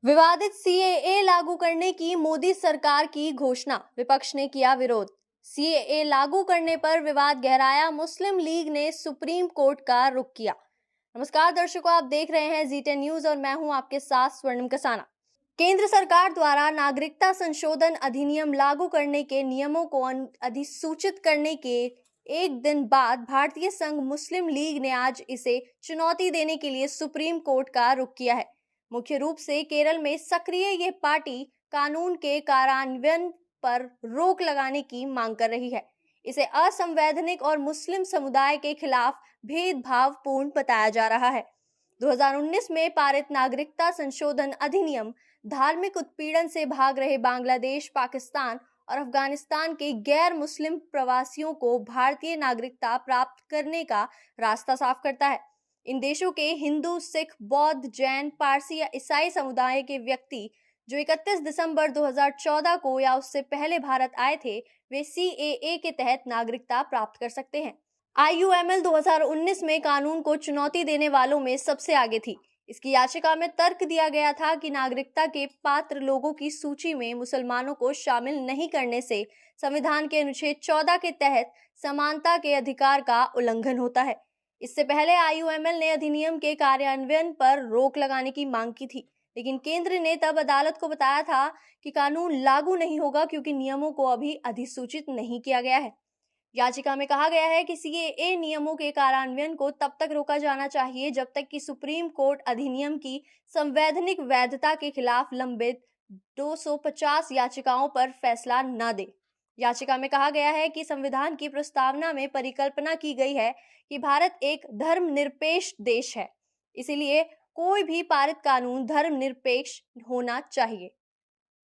विवादित सीएए लागू करने की मोदी सरकार की घोषणा, विपक्ष ने किया विरोध। सीएए लागू करने पर विवाद गहराया, मुस्लिम लीग ने सुप्रीम कोर्ट का रुख किया। नमस्कार दर्शकों, आप देख रहे हैं जी10 न्यूज और मैं हूं आपके साथ स्वर्णिम कसाना। केंद्र सरकार द्वारा नागरिकता संशोधन अधिनियम लागू करने के नियमों को अधिसूचित करने के एक दिन बाद भारतीय संघ मुस्लिम लीग ने आज इसे चुनौती देने के लिए सुप्रीम कोर्ट का रुख किया है। मुख्य रूप से केरल में सक्रिय ये पार्टी कानून के कार्यान्वयन पर रोक लगाने की मांग कर रही है। इसे असंवैधानिक और मुस्लिम समुदाय के खिलाफ भेदभावपूर्ण बताया जा रहा है। 2019 में पारित नागरिकता संशोधन अधिनियम धार्मिक उत्पीड़न से भाग रहे बांग्लादेश, पाकिस्तान और अफगानिस्तान के गैर मुस्लिम प्रवासियों को भारतीय नागरिकता प्राप्त करने का रास्ता साफ करता है। इन देशों के हिंदू, सिख, बौद्ध, जैन, पारसी या ईसाई समुदाय के व्यक्ति जो 31 दिसंबर 2014 को या उससे पहले भारत आए थे, वे सीएए के तहत नागरिकता प्राप्त कर सकते हैं। आईयूएमएल 2019 में कानून को चुनौती देने वालों में सबसे आगे थी। इसकी याचिका में तर्क दिया गया था कि नागरिकता के पात्र लोगों की सूची में मुसलमानों को शामिल नहीं करने से संविधान के अनुच्छेद 14 के तहत समानता के अधिकार का उल्लंघन होता है। इससे पहले आईयूएमएल ने अधिनियम के कार्यान्वयन पर रोक लगाने की मांग की थी, लेकिन केंद्र ने तब अदालत को बताया था कि कानून लागू नहीं होगा क्योंकि नियमों को अभी अधिसूचित नहीं किया गया है। याचिका में कहा गया है कि सीएए नियमों के कार्यान्वयन को तब तक रोका जाना चाहिए जब तक कि सुप्रीम कोर्ट अधिनियम की संवैधानिक वैधता के खिलाफ लंबित 250 याचिकाओं पर फैसला न दे। याचिका में कहा गया है कि संविधान की प्रस्तावना में परिकल्पना की गई है कि भारत एक धर्मनिरपेक्ष देश है, इसीलिए कोई भी पारित कानून धर्मनिरपेक्ष होना चाहिए।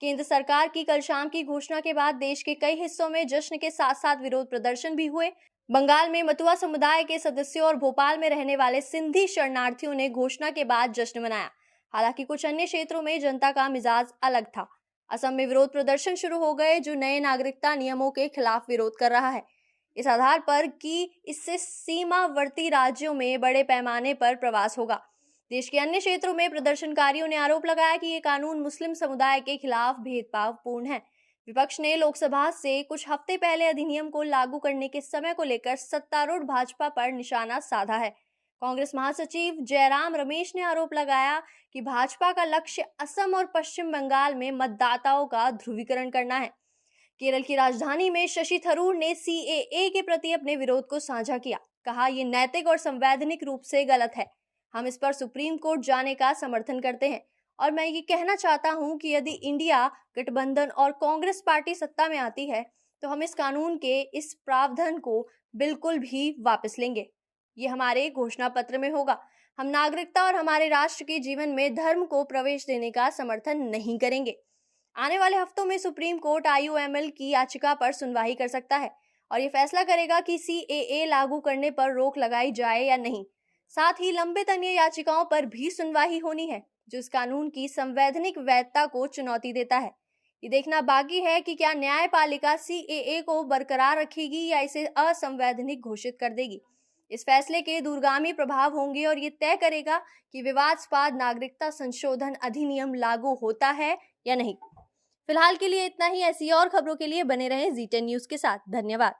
केंद्र सरकार की कल शाम की घोषणा के बाद देश के कई हिस्सों में जश्न के साथ साथ विरोध प्रदर्शन भी हुए। बंगाल में मतुआ समुदाय के सदस्यों और भोपाल में रहने वाले सिंधी शरणार्थियों ने घोषणा के बाद जश्न मनाया। हालांकि कुछ अन्य क्षेत्रों में जनता का मिजाज अलग था। असम में विरोध प्रदर्शन शुरू हो गए, जो नए नागरिकता नियमों के खिलाफ विरोध कर रहा है, इस आधार पर कि इससे सीमावर्ती राज्यों में बड़े पैमाने पर प्रवास होगा। देश के अन्य क्षेत्रों में प्रदर्शनकारियों ने आरोप लगाया कि ये कानून मुस्लिम समुदाय के खिलाफ भेदभावपूर्ण है। विपक्ष ने लोकसभा से कुछ हफ्ते पहले अधिनियम को लागू करने के समय को लेकर सत्तारूढ़ भाजपा पर निशाना साधा है। कांग्रेस महासचिव जयराम रमेश ने आरोप लगाया कि भाजपा का लक्ष्य असम और पश्चिम बंगाल में मतदाताओं का ध्रुवीकरण करना है। केरल की राजधानी में शशि थरूर ने सीएए के प्रति अपने विरोध को साझा किया। कहा, ये नैतिक और संवैधानिक रूप से गलत है। हम इस पर सुप्रीम कोर्ट जाने का समर्थन करते हैं और मैं ये कहना चाहता हूं कि यदि इंडिया गठबंधन और कांग्रेस पार्टी सत्ता में आती है तो हम इस कानून के इस प्रावधान को बिल्कुल भी वापस लेंगे। ये हमारे घोषणा पत्र में होगा। हम नागरिकता और हमारे राष्ट्र के जीवन में धर्म को प्रवेश देने का समर्थन नहीं करेंगे। आने वाले हफ्तों में सुप्रीम कोर्ट आईयूएमएल की याचिका पर सुनवाई कर सकता है और ये फैसला करेगा कि सीएए लागू करने पर रोक लगाई जाए या नहीं। साथ ही लंबित अन्य याचिकाओं पर भी सुनवाई होनी है, जो इस कानून की संवैधानिक वैधता को चुनौती देता है। ये देखना बाकी है कि क्या न्यायपालिका सीएए को बरकरार रखेगी या इसे असंवैधानिक घोषित कर देगी। इस फैसले के दूरगामी प्रभाव होंगे और ये तय करेगा कि विवादास्पद नागरिकता संशोधन अधिनियम लागू होता है या नहीं। फिलहाल के लिए इतना ही। ऐसी और खबरों के लिए बने रहें जी10 न्यूज के साथ। धन्यवाद।